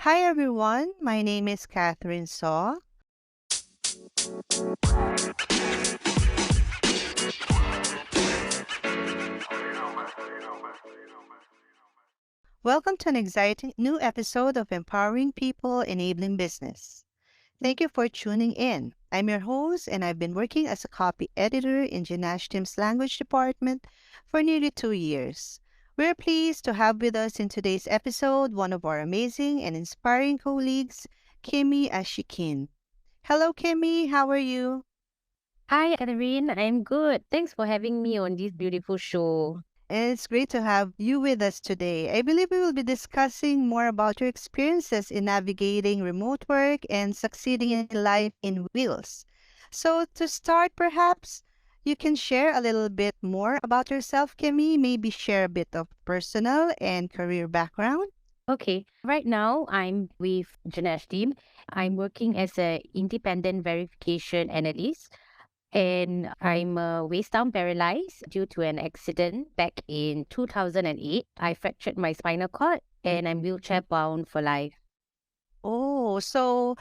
Hi everyone, my name is Catherine So. Welcome to an exciting new episode of Empowering People, Enabling Business. Thank you for tuning in. I'm your host, and I've been working as a copy editor in Jinash Team's language department for nearly 2 years. We're pleased to have with us in today's episode one of our amazing and inspiring colleagues, Kimi Ashikeen. Hello, Kimi. How are you? Hi, Catherine. I'm good. Thanks for having me on this beautiful show. It's great to have you with us today. I believe we will be discussing more about your experiences in navigating remote work and succeeding in life in wheels. So, to start, perhaps you can share a little bit more about yourself, Kimmy. Maybe share a bit of personal and career background. Okay, right now I'm with Janesh team. I'm working as a independent verification analyst and I'm waist down paralyzed due to an accident back in 2008. I fractured my spinal cord and I'm wheelchair bound for life. Oh, so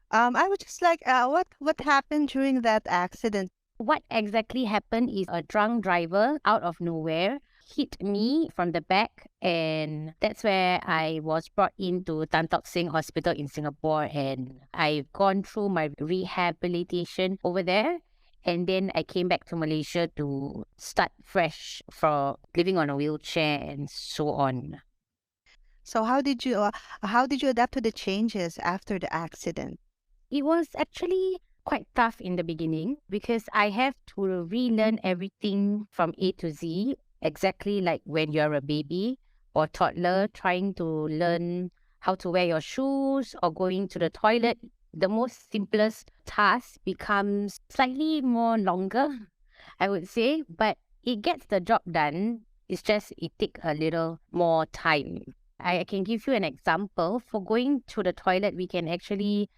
I would just like, what happened during that accident? What exactly happened is a drunk driver out of nowhere hit me from the back, and that's where I was brought into Tan Tock Seng Hospital in Singapore, and I've gone through my rehabilitation over there. And then I came back to Malaysia to start fresh for living on a wheelchair and so on. So, how did you adapt to the changes after the accident? It was actually quite tough in the beginning because I have to relearn everything from A to Z, exactly like when you're a baby or toddler trying to learn how to wear your shoes or going to the toilet. The most simplest task becomes slightly more longer, I would say, but it gets the job done. It's just it takes a little more time. I can give you an example. For going to the toilet, we can actually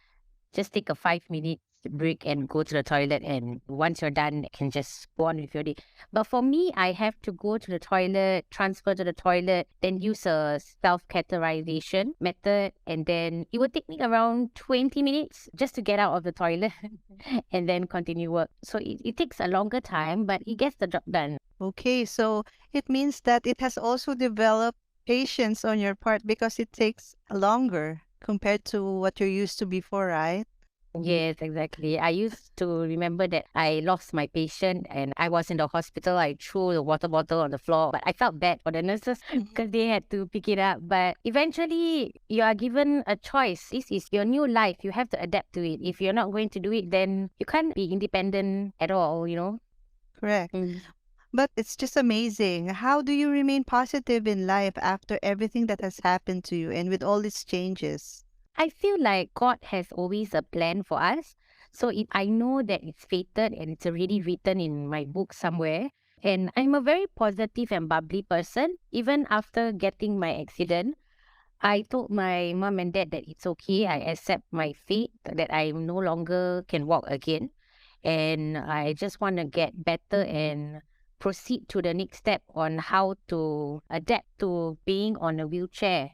just take a 5 minute break and go to the toilet, and once you're done you can just go on with your day. But for me, I have to go to the toilet, transfer to the toilet, then use a self-categorization method, and then it would take me around 20 minutes just to get out of the toilet and then continue work. So it takes a longer time, but it gets the job done. Okay, so it means that it has also developed patience on your part because it takes longer compared to what you're used to before, right? Yes, exactly. I used to remember that I lost my patient and I was in the hospital. I threw the water bottle on the floor, but I felt bad for the nurses Mhm. because they had to pick it up. But eventually, you are given a choice. This is your new life. You have to adapt to it. If you're not going to do it, then you can't be independent at all. Correct. Mm. But it's just amazing. How do you remain positive in life after everything that has happened to you and with all these changes? I feel like God has always a plan for us. So if I know that it's fated and it's already written in my book somewhere, and I'm a very positive and bubbly person, even after getting my accident, I told my mom and dad that it's okay. I accept my fate, that I no longer can walk again. And I just want to get better and proceed to the next step on how to adapt to being on a wheelchair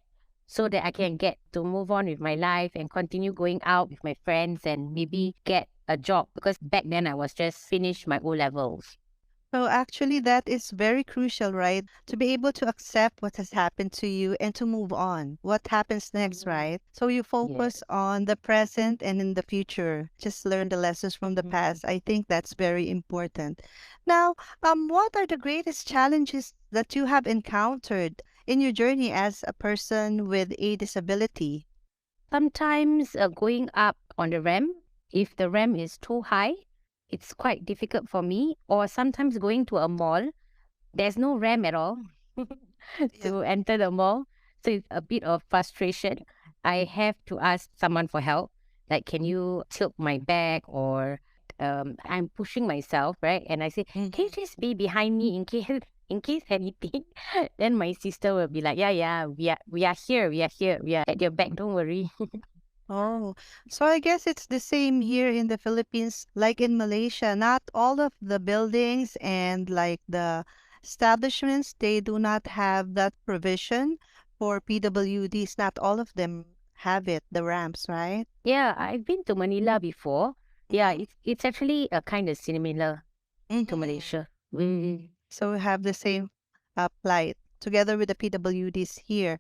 so that I can get to move on with my life and continue going out with my friends and maybe get a job, because back then I was just finished my O levels. So actually that is very crucial, right? To be able to accept what has happened to you and to move on. What happens next, Mhm. right? So you Yes. focus on the present and in the future. Just learn the lessons from the Mhm. past. I think that's very important. Now, what are the greatest challenges that you have encountered in your journey as a person with a disability? Sometimes going up on the ramp, if the ramp is too high, it's quite difficult for me. Or sometimes going to a mall, there's no ramp at all Yeah. to enter the mall. So it's a bit of frustration. I have to ask someone for help. Like, can you tilt my bag, or I'm pushing myself, right? And I say, can you Mhm. just be behind me in case anything? Then my sister will be like, yeah, yeah, we are here, we are at your back. Don't worry. Oh, so I guess it's the same here in the Philippines, like in Malaysia. Not all of the buildings and like the establishments, they do not have that provision for PWDs. Not all of them. have it, the ramps, right? Yeah, I've been to Manila before. Yeah, it's actually a kind of similar to Mm-hmm. Malaysia. Mm. So we have the same plight together with the PWDs here.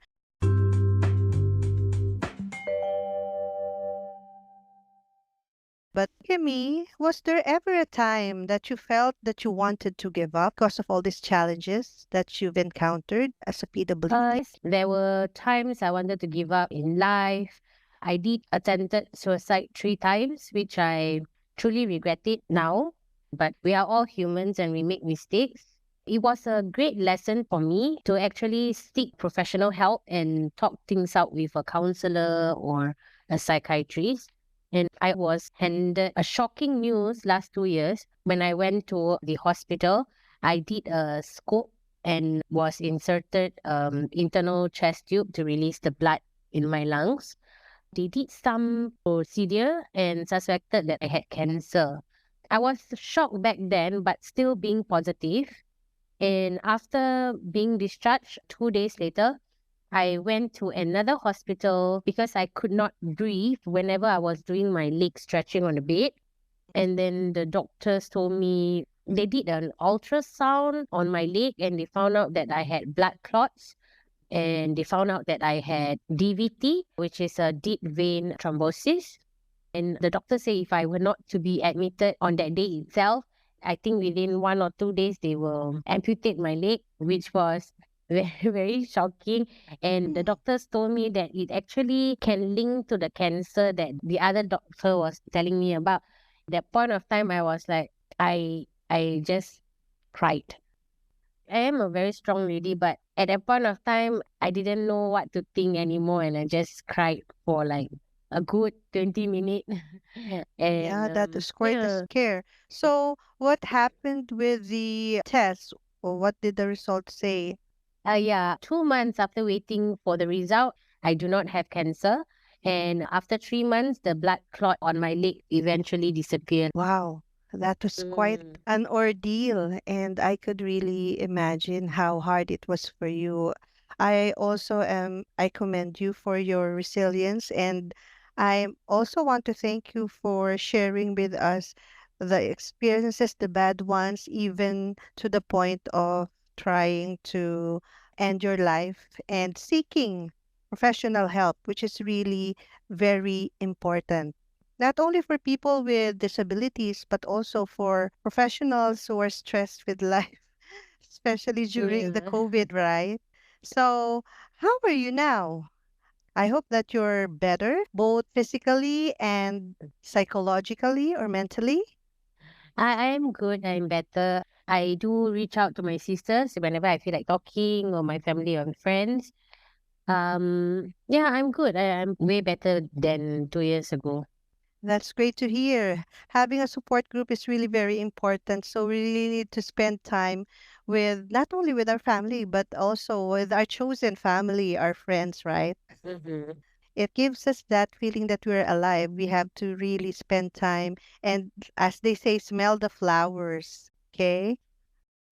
But Kimmy, was there ever a time that you felt that you wanted to give up because of all these challenges that you've encountered as a PWD? Yes, there were times I wanted to give up in life. I did attempted suicide 3 times, which I truly regret it now. But we are all humans and we make mistakes. It was a great lesson for me to actually seek professional help and talk things out with a counselor or a psychiatrist. And I was handed a shocking news last 2 years when I went to the hospital. I did a scope and was inserted internal chest tube to release the blood in my lungs. They did some procedure and suspected that I had cancer. I was shocked back then, but still being positive. And after being discharged 2 days later, I went to another hospital because I could not breathe whenever I was doing my leg stretching on the bed. And then the doctors told me they did an ultrasound on my leg and they found out that I had blood clots and they found out that I had DVT, which is a deep vein thrombosis. And the doctor said if I were not to be admitted on that day itself, I think within 1 or 2 days they will amputate my leg, which was very shocking. And the Hmm. doctors told me that it actually can link to the cancer that the other doctor was telling me about. At that point of time, I was like, I just cried. I am a very strong lady, but at that point of time, I didn't know what to think anymore, and I just cried for like a good 20 minutes. And Yeah, that is quite a yeah, scare. So, what happened with the test, or what did the results say? yeah, 2 months after waiting for the result, I do not have cancer. And after 3 months, the blood clot on my leg eventually disappeared. Wow, that was quite Mm. an ordeal, and I could really imagine how hard it was for you. I commend you for your resilience, and I also want to thank you for sharing with us the experiences, the bad ones, even to the point of trying to end your life and seeking professional help, which is really very important not only for people with disabilities, but also for professionals who are stressed with life, especially during the Yeah. COVID, right? So, how are you now? I hope that you're better, both physically and psychologically or mentally. I am good. I'm better. I do reach out to my sisters whenever I feel like talking or my family or friends. Yeah, I'm good. I'm way better than 2 years ago. That's great to hear. Having a support group is really very important. So we really need to spend time with not only with our family, but also with our chosen family, our friends, right? Mm-hmm. It gives us that feeling that we're alive. We have to really spend time and, as they say, smell the flowers. Okay.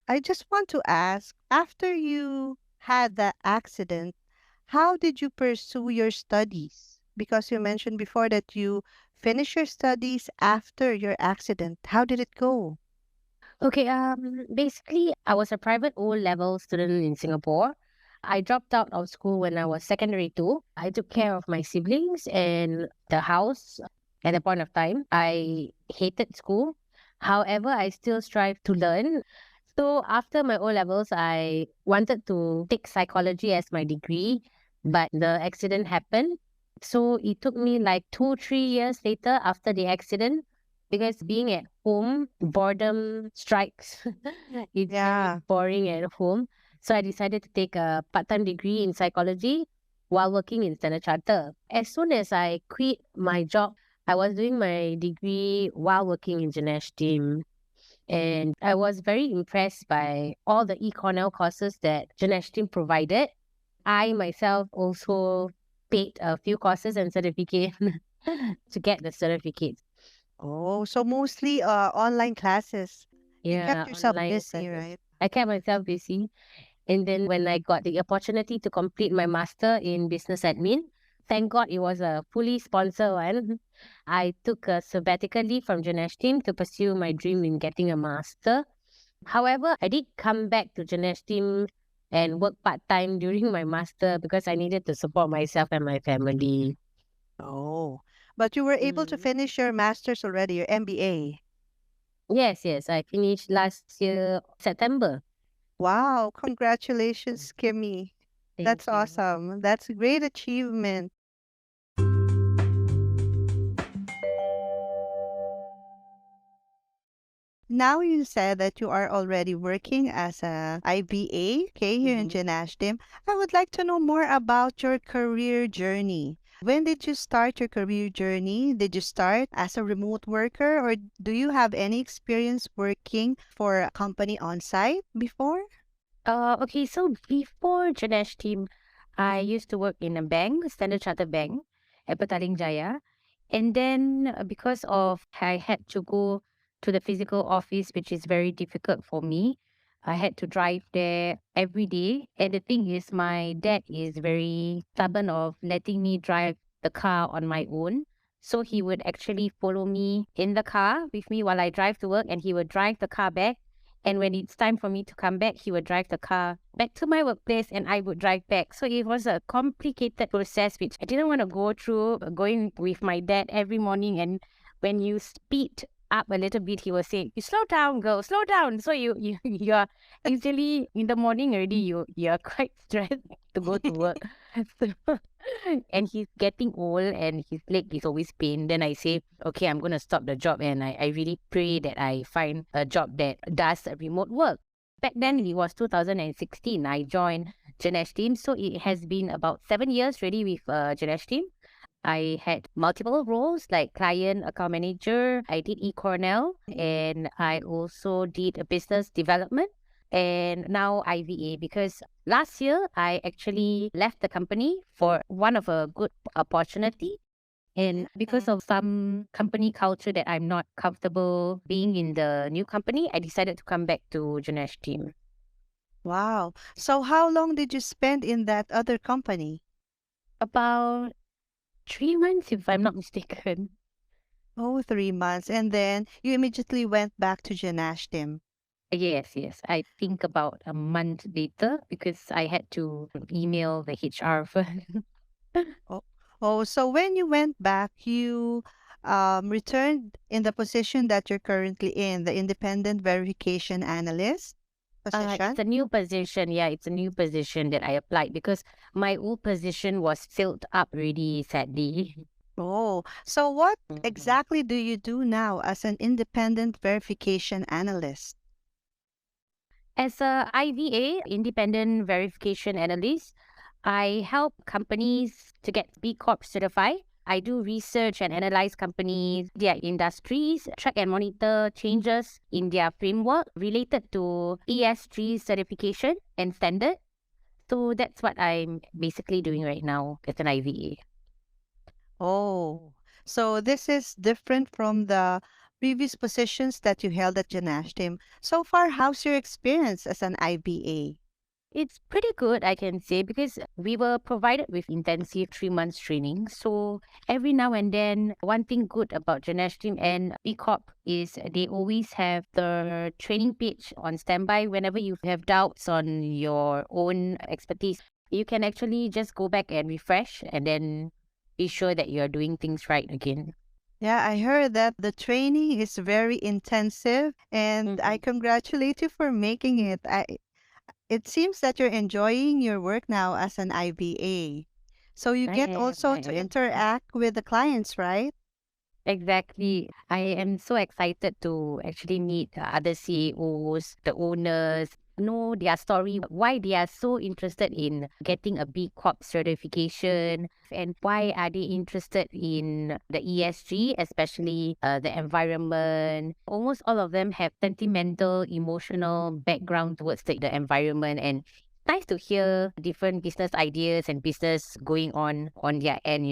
I just want to ask after you had that accident, how did you pursue your studies? Because you mentioned before that you finished your studies after your accident. How did it go? Okay, basically, I was a private O-level student in Singapore. I dropped out of school when I was secondary two. I took care of my siblings and the house at the point of time. I hated school. However, I still strive to learn. So after my O levels, I wanted to take psychology as my degree, but the accident happened. So it took me like 2, 3 years later after the accident because being at home, boredom strikes. It's very Yeah. boring at home. So I decided to take a part time degree in psychology while working in Standard Chartered. As soon as I quit my job, I was doing my degree while working in Ganesh team. And I was very impressed by all the e-cornell courses that Ganesh team provided. I myself also paid a few courses and certificate to get the certificates. Oh, so mostly online classes. You kept Yeah, yourself online busy, classes. right? I kept myself busy. And then when I got the opportunity to complete my master in business admin, Thank God it was a fully sponsored one. I took a sabbatical leave from Ganesh team to pursue my dream in getting a master. However, I did come back to Ganesh team and work part-time during my master because I needed to support myself and my family. Oh, but you were able to Mm. finish your master's already, your MBA. Yes, yes, I finished last year, September. Wow, congratulations, Kimmy. Thank That's you. awesome. That's a great achievement. Now you said that you are already working as a IBA, okay, here in Mhm. Janashtim. I would like to know more about your career journey. When did you start your career journey? Did you start as a remote worker or do you have any experience working for a company on site before? Okay, so before Ganesh team, I used to work in a bank, Standard Chartered Bank at Petaling Jaya. And then because of I had to go to the physical office, which is very difficult for me. I had to drive there every day. And the thing is, my dad is very stubborn of letting me drive the car on my own. So he would actually follow me in the car with me while I drive to work, and he would drive the car back. And when it's time for me to come back, he would drive the car back to my workplace and I would drive back. So it was a complicated process, which I didn't want to go through, going with my dad every morning. And when you speed up a little bit, he will say, "You slow down, girl, slow down." So you're easily in the morning already, you're quite stressed to go to work. So, and he's getting old and his leg is always pain. Then I say, okay, I'm gonna stop the job, and I really pray that I find a job that does remote work. Back then it was 2016. I joined Ganesh team, so it has been about 7 years already with Ganesh team. I had multiple roles like client account manager. I did e-cornell and I also did a business development and now IVA because last year I actually left the company for one of a good opportunity. And because of some company culture that I'm not comfortable being in the new company, I decided to come back to Janesh team. Wow. So how long did you spend in that other company? About 3 months, if I'm not mistaken. Oh, 3 months. And then you immediately went back to Janashtim. Yes, yes. I think about a month later because I had to email the HR first. Oh, oh, so when you went back, you returned in the position that you're currently in, the independent verification analyst It's position. a new position. Yeah, it's a new position that I applied because my old position was filled up really sadly. Oh, so what Mhm. exactly do you do now as an independent verification analyst? As a IVA, independent verification analyst, I help companies to get B Corp certified. I do research and analyze companies, their industries, track and monitor changes in their framework related to ESG certification and standard. So that's what I'm basically doing right now as an IVA. Oh, so this is different from the previous positions that you held at Janashtim. So far, how's your experience as an IBA? It's pretty good, I can say, because we were provided with intensive 3 months training. So every now and then, one thing good about Ganesh Team and B Corp is they always have the training page on standby whenever you have doubts on your own expertise. You can actually just go back and refresh and then be sure that you're doing things right again. Yeah, I heard that the training is very intensive, and I Mhm. congratulate you for making it. It seems that you're enjoying your work now as an IBA. So you I get am, also I to am. interact with the clients, right? Exactly. I am so excited to actually meet the other CEOs, the owners, know their story, why they are so interested in getting a B Corp certification, and why are they interested in the ESG, especially the environment. Almost all of them have sentimental, emotional background towards the environment, and nice to hear different business ideas and business going on their end.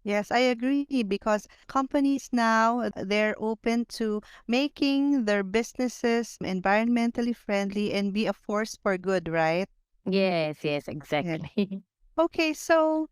Yes, I agree because companies now they're open to making their businesses environmentally friendly and be a force for good, right? Yes, yes, Yeah. exactly. Okay, so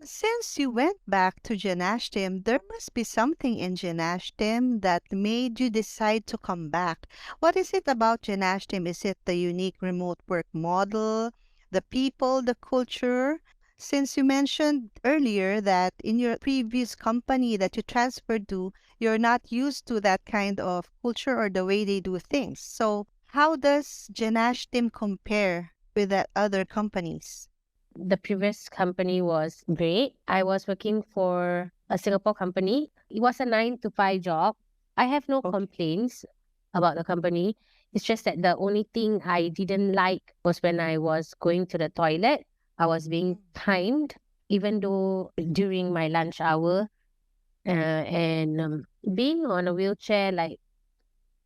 since you went back to Janashtim, there must be something in Janashtim that made you decide to come back. What is it about Janashtim? Is it the unique remote work model, the people, the culture? Since you mentioned earlier that in your previous company that you transferred to, you're not used to that kind of culture or the way they do things. So, how does Janashtim compare with that other companies? The previous company was great. I was working for a Singapore company. It was a 9 to 5 job. I have no Okay. complaints about the company. It's just that the only thing I didn't like was when I was going to the toilet. I was being timed, even though during my lunch hour. And being on a wheelchair, like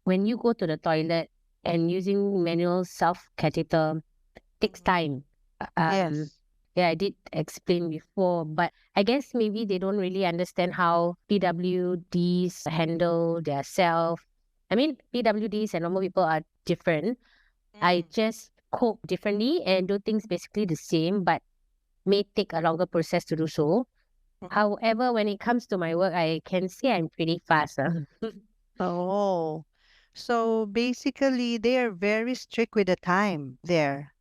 when you go to the toilet and using manual self catheter takes Mhm. time. Um, Yes. yeah, I did explain before, but I guess maybe they don't really understand how PWDs handle their self. I mean, PWDs and normal people are different. I Mm. just cope differently and do things basically the same, but may take a longer process to do so. Mhm. However, when it comes to my work, I can say I'm pretty fast. Oh, so basically they are very strict with the time there.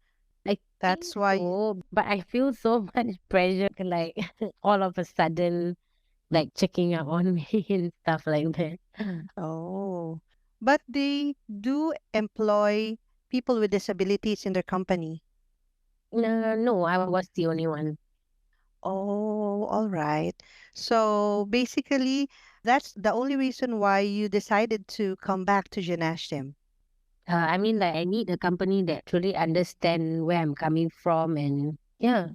I That's think why. so, but I feel so much pressure, like all of a sudden, like checking up on me and stuff like that. Oh, but they do employ people with disabilities in their company. No, no, I was the only one. Oh, all right. So basically, that's the only reason why you decided to come back to Janashtim. I mean, like I need a company that truly understand where I'm coming from, and yeah.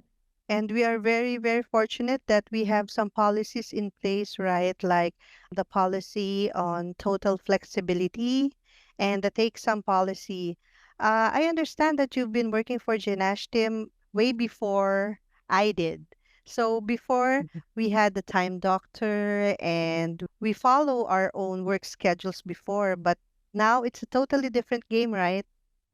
And we are very, very fortunate that we have some policies in place, right? Like the policy on total flexibility and the take some policy. I understand that you've been working for Genashtim way before I did. So before we had the time doctor and we follow our own work schedules before, but now it's a totally different game, right?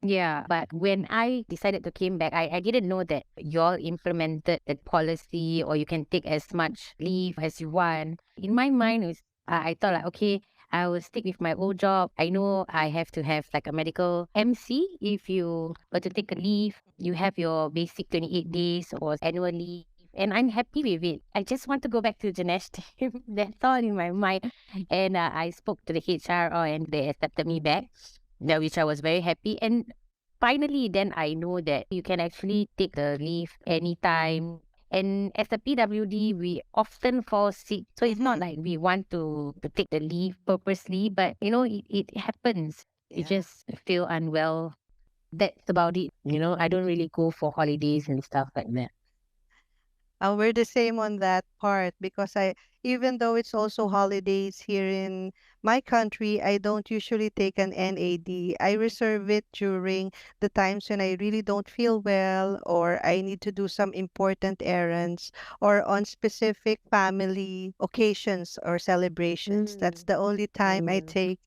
Yeah, but when I decided to came back, I didn't know that y'all implemented that policy or you can take as much leave as you want. In my mind, it was, I thought like, okay, I will stick with my old job. I know I have to have like a medical MC. If you were to take a leave, you have your basic 28 days or annual leave. And I'm happy with it. I just want to go back to Janesh team. That's all in my mind. And I spoke to the HR and they accepted me back, yeah, which I was very happy. And finally, then I know that you can actually take the leave anytime. And as a PWD, we often fall sick. So it's not Mm-hmm. like we want to take the leave purposely, but it happens. You Yeah. just feel unwell. That's about it. I don't really go for holidays and stuff like that. We're the same on that part because even though it's also holidays here in my country, I don't usually take an NAD. I reserve it during the times when I really don't feel well or I need to do some important errands or on specific family occasions or celebrations. That's Mm, the only time I mm. take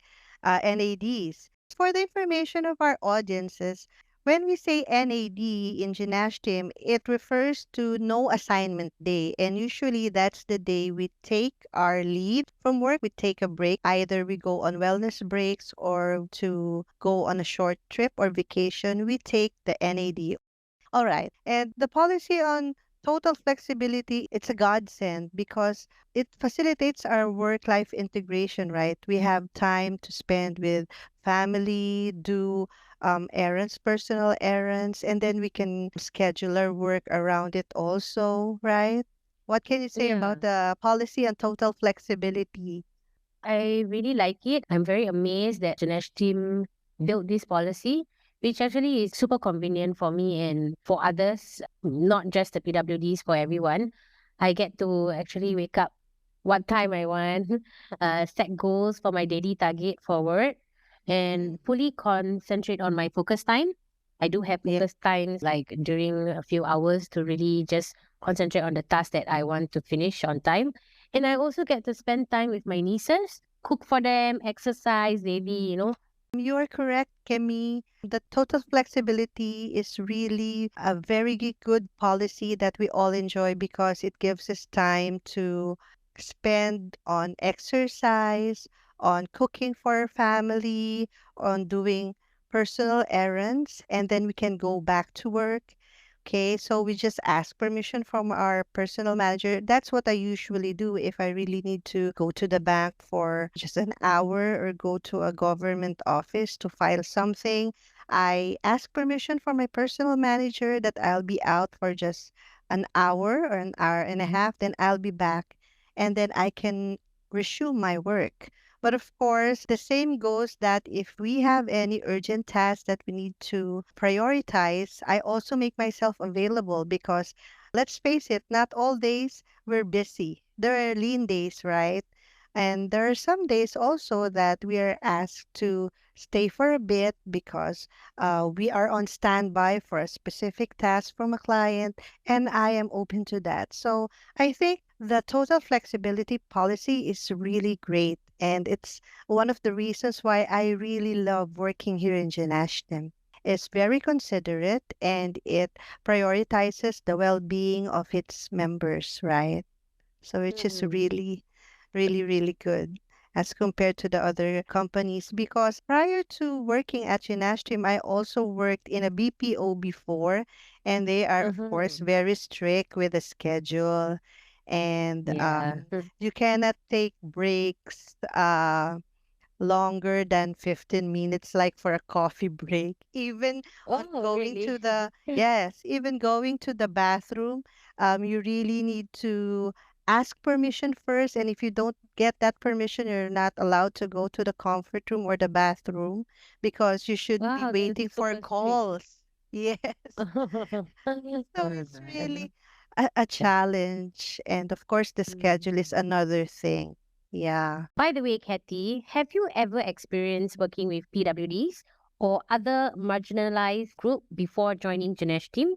NADs. For the information of our audiences, when we say NAD in gymnasium, it refers to no assignment day. And usually that's the day we take our leave from work. We take a break. Either we go on wellness breaks or to go on a short trip or vacation. We take the NAD. All right. And the policy on total flexibility, it's a godsend because it facilitates our work-life integration, right? We have time to spend with family, do errands, personal errands, and then we can schedule our work around it also, right? What can you say about Yeah. the policy on total flexibility? I really like it. I'm very amazed that Janesh team built this policy, which actually is super convenient for me and for others, not just the PWDs, for everyone. I get to actually wake up what time I want, set goals for my daily target forward, and fully concentrate on my focus time. I do have Yeah. focus times like during a few hours to really just concentrate on the task that I want to finish on time. And I also get to spend time with my nieces, cook for them, exercise, maybe, You are correct, Kemi. The total flexibility is really a very good policy that we all enjoy because it gives us time to spend on exercise, on cooking for our family, on doing personal errands, and then we can go back to work. Okay, so we just ask permission from our personal manager. That's what I usually do if I really need to go to the bank for just an hour or go to a government office to file something. I ask permission from my personal manager that I'll be out for just an hour or an hour and a half, then I'll be back and then I can resume my work. But of course, the same goes that if we have any urgent tasks that we need to prioritize, I also make myself available because let's face it, not all days we're busy. There are lean days, right? And there are some days also that we are asked to stay for a bit because we are on standby for a specific task from a client, and I am open to that. So I think the total flexibility policy is really great, and it's one of the reasons why I really love working here in Janashtim. It's very considerate and it prioritizes the well being of its members, right? So which is Mm. really, really, really good as compared to the other companies. Because prior to working at Unastream, I also worked in a BPO before, and they are, of course, Mm-hmm. very strict with the schedule. And Yeah. you cannot take breaks. Longer than 15 minutes, like for a coffee break. Even on Oh, going really? to the, yes, even going to the bathroom, you really need to ask permission first. And if you don't get that permission, you're not allowed to go to the comfort room or the bathroom because you should be Wow, that's waiting for super strict. calls. Yes. So it's really a challenge. And of course, the schedule is Mm. another thing. Yeah. By the way, Kathy, have you ever experienced working with PWDs or other marginalized group before joining Janesh team?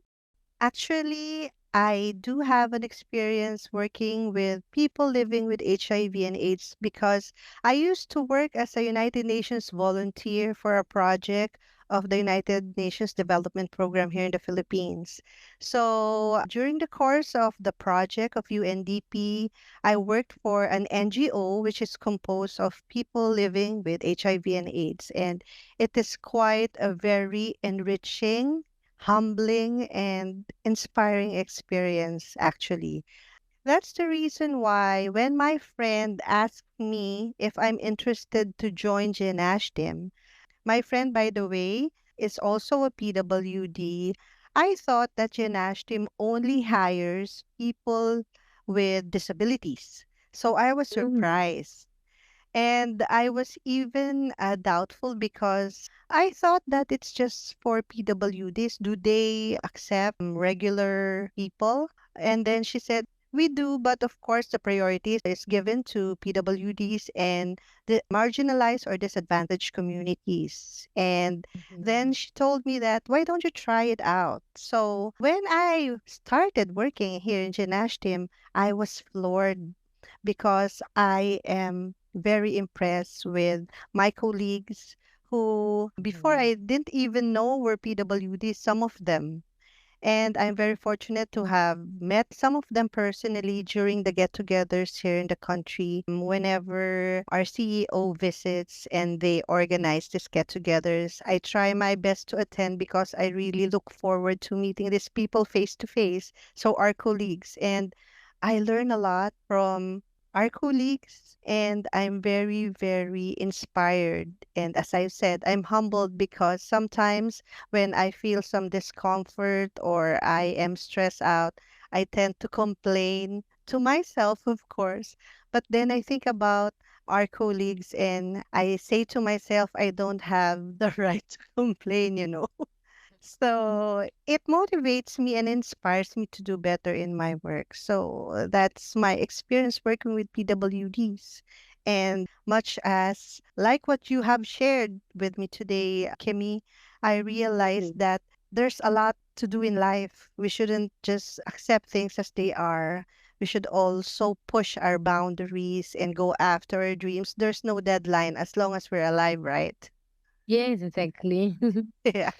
Actually, I do have an experience working with people living with HIV and AIDS because I used to work as a United Nations volunteer for a project of the United Nations Development Program here in the Philippines. So during the course of the project of UNDP, I worked for an NGO which is composed of people living with HIV and AIDS. And it is quite a very enriching, humbling, and inspiring experience, actually. That's the reason why when my friend asked me if I'm interested to join Genashtim, my friend, by the way, is also a PWD. I thought that Genashtim only hires people with disabilities. So I was Mm. surprised. And I was even doubtful because I thought that it's just for PWDs. Do they accept regular people? And then she said, we do, but of course the priority is given to PWDs and the marginalized or disadvantaged communities. And then Mhm. she told me that, why don't you try it out? So when I started working here in Genashtim, I was floored because I am very impressed with my colleagues who before Mhm. I didn't even know were PWDs, some of them. And I'm very fortunate to have met some of them personally during the get togethers here in the country. Whenever our CEO visits and they organize these get togethers, I try my best to attend because I really look forward to meeting these people face to face. So, our colleagues. And I learn a lot from our colleagues, and I'm very, very inspired. And as I said, I'm humbled because sometimes when I feel some discomfort or I am stressed out, I tend to complain to myself, of course. But then I think about our colleagues and I say to myself, I don't have the right to complain. So it motivates me and inspires me to do better in my work. So that's my experience working with PWDs. And much as like what you have shared with me today, Kimmy, I realized Mhm. that there's a lot to do in life. We shouldn't just accept things as they are. We should also push our boundaries and go after our dreams. There's no deadline as long as we're alive, right? Yes, exactly. Yeah.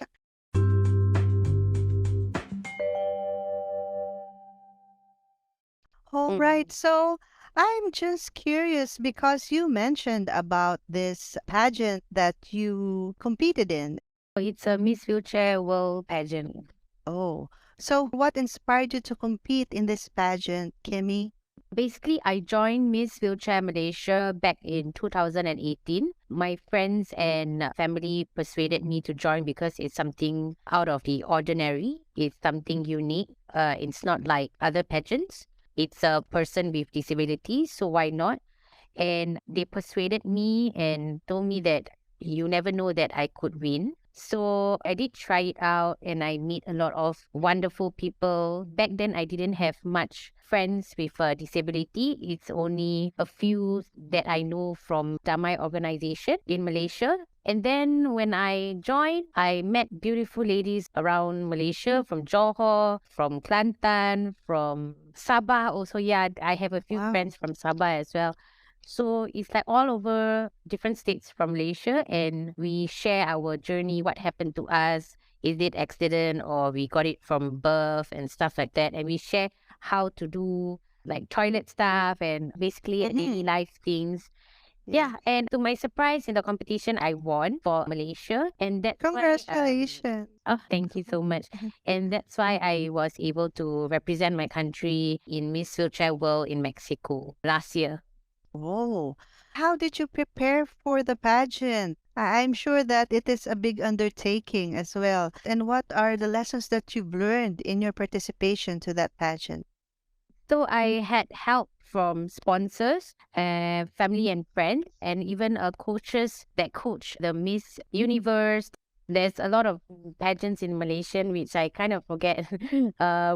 All right. Mhm. So I'm just curious because you mentioned about this pageant that you competed in. It's a Miss Wheelchair World pageant. Oh, so what inspired you to compete in this pageant, Kimmy? Basically, I joined Miss Wheelchair Malaysia back in 2018. My friends and family persuaded me to join because it's something out of the ordinary. It's something unique. It's not like other pageants. It's a person with disabilities, so why not? And they persuaded me and told me that you never know that I could win. So I did try it out and I meet a lot of wonderful people. Back then, I didn't have much friends with a disability. It's only a few that I know from Damai organization in Malaysia. And then when I joined, I met beautiful ladies around Malaysia from Johor, from Kelantan, from Sabah. Also, yeah, I have a few Wow. friends from Sabah as well. So it's like all over different states from Malaysia, and we share our journey, what happened to us, is it accident or we got it from birth and stuff like that. And we share how to do like toilet stuff and basically daily Mm-hmm. life things. Yeah. Yeah, and to my surprise, in the competition, I won for Malaysia, and that's why Congratulations. oh, thank you so much. Mhm. And that's why I was able to represent my country in Miss Wheelchair World in Mexico last year. Oh, how did you prepare for the pageant? I'm sure that it is a big undertaking as well. And what are the lessons that you've learned in your participation to that pageant? So I had help from sponsors, family and friends, and even coaches that coach the Miss Universe. There's a lot of pageants in Malaysian, which I kind of forget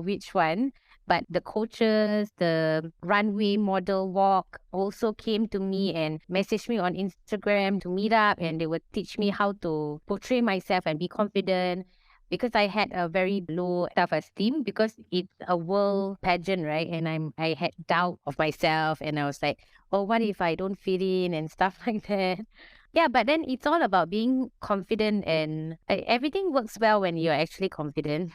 which one. But the coaches, the runway model walk also came to me and messaged me on Instagram to meet up, and they would teach me how to portray myself and be confident because I had a very low self-esteem because it's a world pageant, right? And I had doubt of myself and I was like, oh, what if I don't fit in and stuff like that. Yeah, but then it's all about being confident and everything works well when you're actually confident.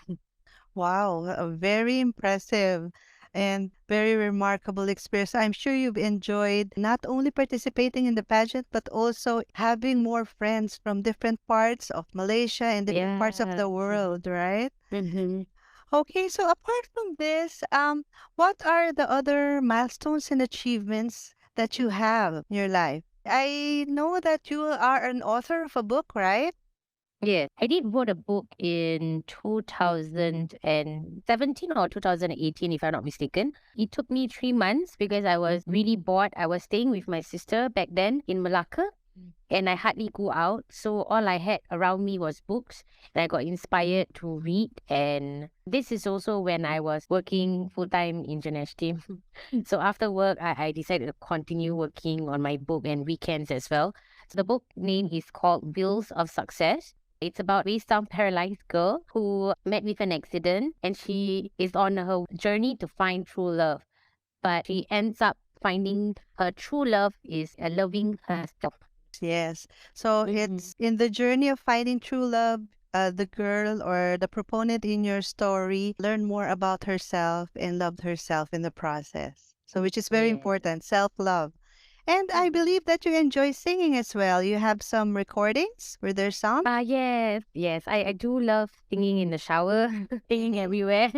Wow, a very impressive and very remarkable experience. I'm sure you've enjoyed not only participating in the pageant, but also having more friends from different parts of Malaysia and different parts of Yeah. the world, right? Mm-hmm. Okay, so apart from this, what are the other milestones and achievements that you have in your life? I know that you are an author of a book, right? Yes, I did wrote a book in 2017 or 2018, if I'm not mistaken. It took me 3 months because I was really bored. I was staying with my sister back then in Malacca and I hardly go out. So all I had around me was books and I got inspired to read. And this is also when I was working full time in Ganesh team. So after work, I decided to continue working on my book and weekends as well. So the book name is called Wheels of Success. It's about based on paralyzed girl who met with an accident and she is on her journey to find true love. But she ends up finding her true love is loving herself. Yes. So Mhm. it's in the journey of finding true love, the girl or the proponent in your story learn more about herself and loved herself in the process. So which is very Yes. important, self-love. And I Mhm. believe that you enjoy singing as well. You have some recordings. Were there some? Yes, yes. I do love singing in the shower, singing Mm-hmm. everywhere.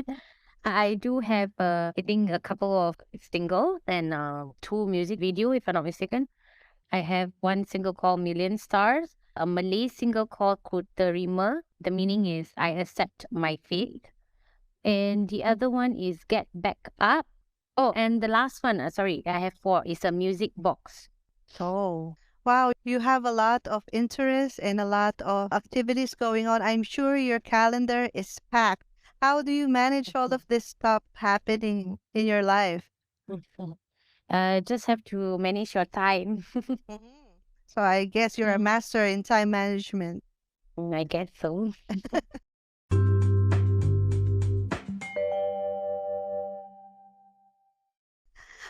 I do have, I think, a couple of singles and two music video, if I'm not mistaken. I have one single called Million Stars, a Malay single called Ku Terima. The meaning is I accept my fate. And the other one is Get Back Up. Oh, and the last one, sorry, I have four, is a music box. Oh, wow. You have a lot of interest and a lot of activities going on. I'm sure your calendar is packed. How do you manage all of this stuff happening in your life? Just have to manage your time. Mhm. So I guess you're a master in time management. I guess so.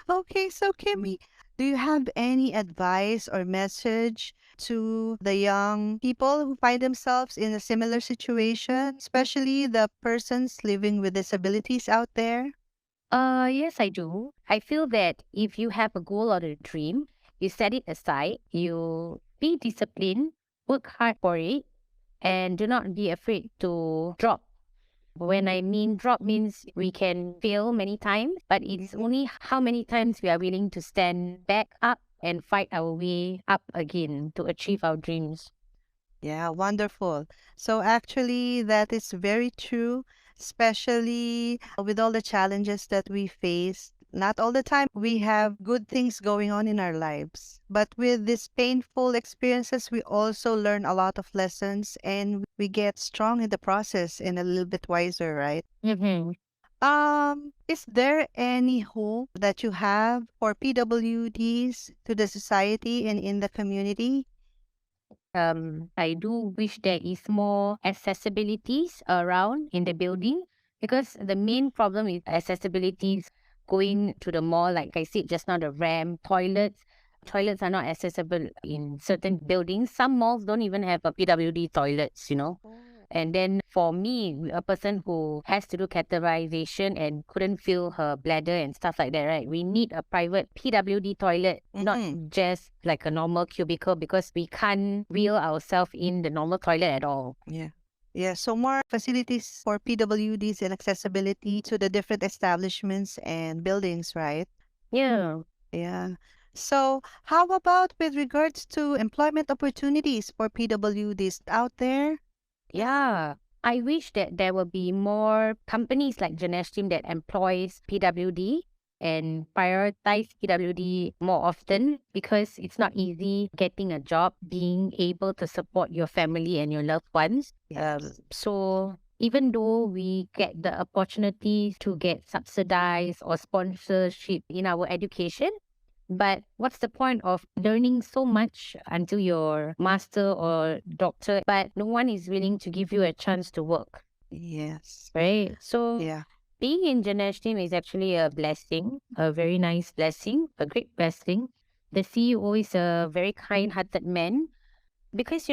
Okay, so Kimmy, do you have any advice or message to the young people who find themselves in a similar situation, especially the persons living with disabilities out there? Yes, I do. I feel that if you have a goal or a dream, you set it aside, you be disciplined, work hard for it, and do not be afraid to drop. When I mean drop means we can fail many times, but it's only how many times we are willing to stand back up and fight our way up again to achieve our dreams. Yeah, wonderful. So actually, that is very true, especially with all the challenges that we face. Not all the time we have good things going on in our lives, but with these painful experiences, we also learn a lot of lessons and we get strong in the process and a little bit wiser, right? Mm-hmm. Is there any hope that you have for PWDs to the society and in the community? I do wish there is more accessibilities around in the building because the main problem is accessibilities going to the mall. Like I said just now, the ramp, toilets. Toilets are not accessible in certain buildings. Some malls don't even have a PWD toilets. Oh. And then for me, a person who has to do catheterization and couldn't fill her bladder and stuff like that, right? We need a private PWD toilet, not Mm-hmm. just like a normal cubicle because we can't wheel ourselves in the normal toilet at all. Yeah. Yeah, so more facilities for PWDs and accessibility to the different establishments and buildings, right? Yeah. Yeah. So, how about with regards to employment opportunities for PWDs out there? Yeah. I wish that there will be more companies like Janestream that employs PWD and prioritize PWD more often because it's not easy getting a job, being able to support your family and your loved ones. Yes. So even though we get the opportunity to get subsidized or sponsorship in our education, but what's the point of learning so much until your master or doctor, but no one is willing to give you a chance to work, Yes. right? So Yeah. being in Ganesh team is actually a blessing, a very nice blessing, a great blessing. The CEO is a very kind-hearted man because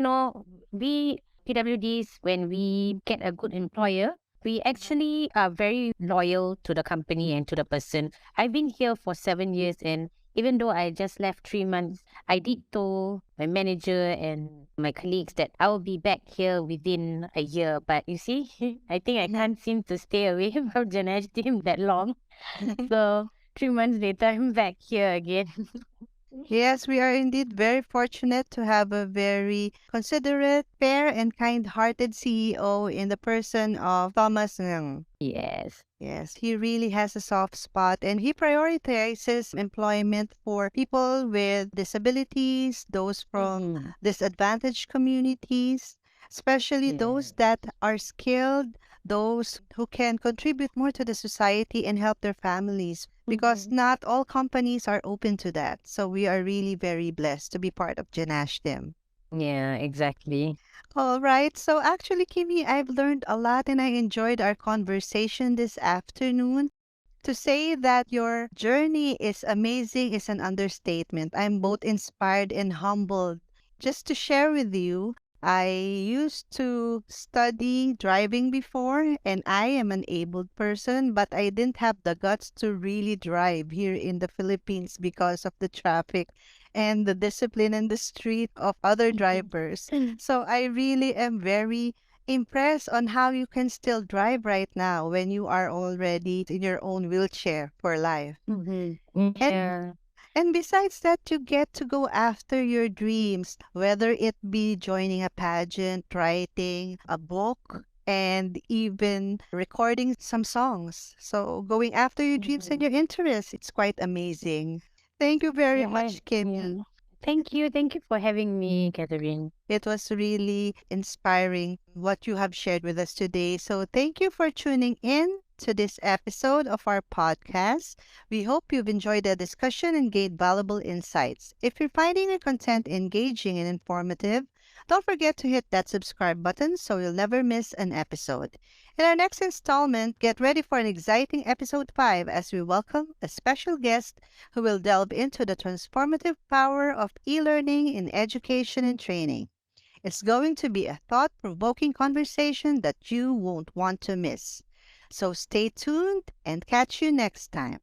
we PWDs, when we get a good employer, we actually are very loyal to the company and to the person. I've been here for 7 years, and even though I just left 3 months, I did told my manager and my colleagues that I will be back here within a year. But you see, I think I Mhm. can't seem to stay away from Janesh team that long. So 3 months later, I'm back here again. Yes, we are indeed very fortunate to have a very considerate, fair, and kind-hearted CEO in the person of Thomas Ng. Yes. Yes, he really has a soft spot and he prioritizes employment for people with disabilities, those from Mhm. disadvantaged communities, especially those Yeah. that are skilled, those who can contribute more to the society and help their families. Because Mhm. not all companies are open to that. So we are really very blessed to be part of Janashtim. Yeah, exactly. All right. So actually, Kimi, I've learned a lot and I enjoyed our conversation this afternoon. To say that your journey is amazing is an understatement. I'm both inspired and humbled. Just to share with you, I used to study driving before, and I am an abled person, but I didn't have the guts to really drive here in the Philippines because of the traffic and the discipline in the street of other drivers. So I really am very impressed on how you can still drive right now when you are already in your own wheelchair for life. Mhm. And Yeah. and besides that, you get to go after your dreams, whether it be joining a pageant, writing a book, and even recording some songs. So going after your dreams and Mhm. your interests, it's quite amazing. Thank you very much, Kimmy. Yeah. Thank you. Thank you for having me, Catherine. It was really inspiring what you have shared with us today. So, thank you for tuning in to this episode of our podcast. We hope you've enjoyed the discussion and gained valuable insights. If you're finding the content engaging and informative, Don't forget to hit that subscribe button so you'll never miss an episode. In our next installment, get ready for an exciting episode 5 as we welcome a special guest who will delve into the transformative power of e learning in education and training. It's going to be a thought provoking conversation that you won't want to miss. So stay tuned and catch you next time.